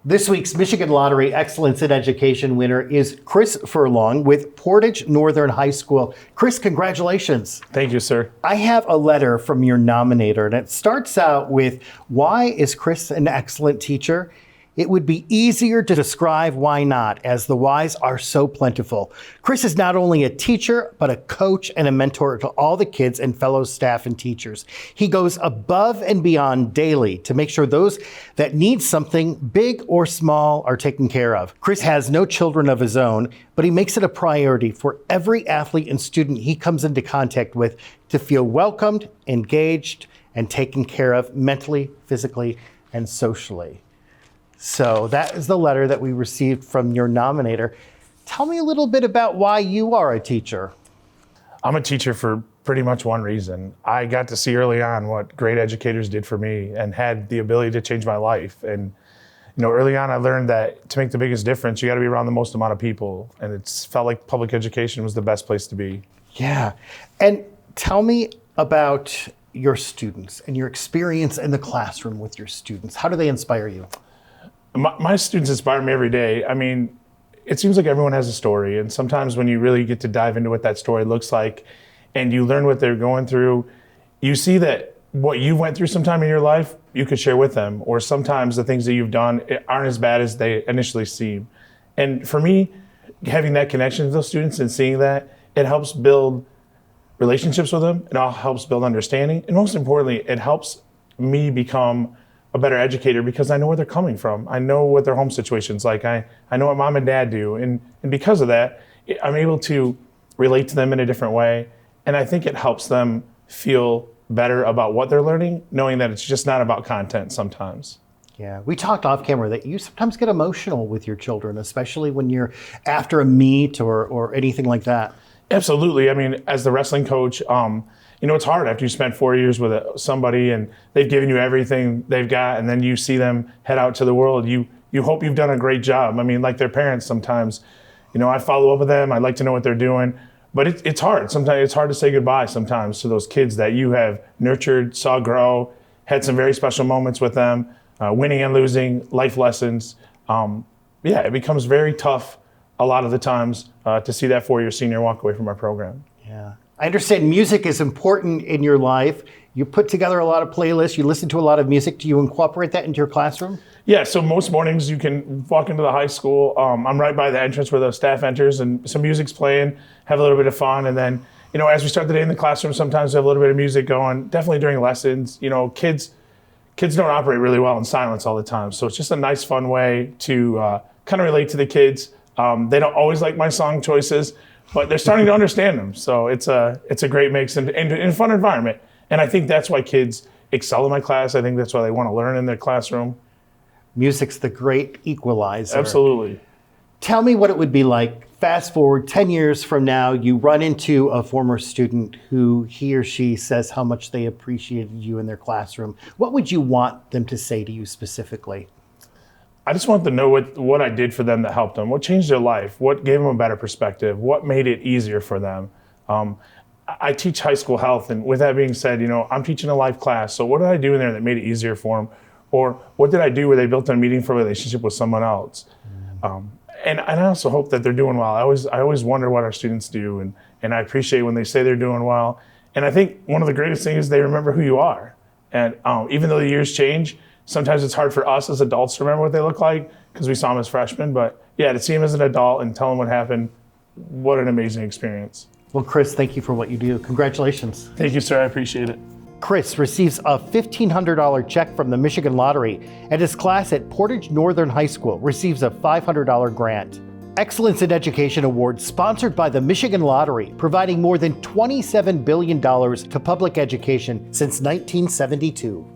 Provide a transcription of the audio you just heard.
This week's Michigan Lottery Excellence in Education winner is Chris Furlong with Portage Northern High School. Chris, congratulations. Thank you, sir. I have a letter from your nominator, and it starts out with, why is Chris an excellent teacher? It would be easier to describe why not, as the whys are so plentiful. Chris is not only a teacher, but a coach and a mentor to all the kids and fellow staff and teachers. He goes above and beyond daily to make sure those that need something, big or small, are taken care of. Chris has no children of his own, but he makes it a priority for every athlete and student he comes into contact with to feel welcomed, engaged, and taken care of mentally, physically, and socially. So that is the letter that we received from your nominator. Tell me a little bit about why you are a teacher. I'm a teacher for pretty much one reason. I got to see early on what great educators did for me and had the ability to change my life. And early on I learned that to make the biggest difference, you got to be around the most amount of people. And it's felt like public education was the best place to be. Yeah. And tell me about your students and your experience in the classroom with your students. How do they inspire you? My students inspire me every day. I mean, it seems like everyone has a story, and sometimes when you really get to dive into what that story looks like and you learn what they're going through, you see that what you went through sometime in your life, you could share with them, or sometimes the things that you've done aren't as bad as they initially seem. And for me, having that connection to those students and seeing that, it helps build relationships with them, it all helps build understanding, and most importantly, it helps me become a better educator because I know where they're coming from. I know what their home situation's like. I know what mom and dad do. And because of that, I'm able to relate to them in a different way. And I think it helps them feel better about what they're learning, knowing that it's just not about content sometimes. Yeah, we talked off camera that you sometimes get emotional with your children, especially when you're after a meet or anything like that. Absolutely. I mean, as the wrestling coach, it's hard after you spend 4 years with somebody and they've given you everything they've got, and then you see them head out to the world. You hope you've done a great job. I mean, like their parents sometimes, I follow up with them. I'd like to know what they're doing, but it's hard. Sometimes it's hard to say goodbye sometimes to those kids that you have nurtured, saw grow, had some very special moments with them, winning and losing, life lessons. It becomes very tough a lot of the times to see that 4-year senior walk away from our program. Yeah. I understand music is important in your life. You put together a lot of playlists. You listen to a lot of music. Do you incorporate that into your classroom? Yeah, so most mornings you can walk into the high school. I'm right by the entrance where the staff enters, and some music's playing, have a little bit of fun. And then, as we start the day in the classroom, sometimes we have a little bit of music going, definitely during lessons. Kids don't operate really well in silence all the time. So it's just a nice, fun way to kind of relate to the kids. They don't always like my song choices, but they're starting to understand them. So it's a great mix and a fun environment. And I think that's why kids excel in my class. I think that's why they want to learn in their classroom. Music's the great equalizer. Absolutely. Tell me what it would be like, fast forward 10 years from now, you run into a former student who he or she says how much they appreciated you in their classroom. What would you want them to say to you specifically? I just want them to know what I did for them that helped them, what changed their life, what gave them a better perspective, what made it easier for them. I teach high school health, and with that being said, I'm teaching a life class, so what did I do in there that made it easier for them? Or what did I do where they built a meaningful relationship with someone else? And I also hope that they're doing well. I always wonder what our students do, and I appreciate when they say they're doing well. And I think one of the greatest things is they remember who you are. And even though the years change, sometimes it's hard for us as adults to remember what they look like because we saw them as freshmen. But yeah, to see them as an adult and tell them what happened, what an amazing experience. Well, Chris, thank you for what you do. Congratulations. Thank you, sir. I appreciate it. Chris receives a $1,500 check from the Michigan Lottery, and his class at Portage Northern High School receives a $500 grant. Excellence in Education Award sponsored by the Michigan Lottery, providing more than $27 billion to public education since 1972.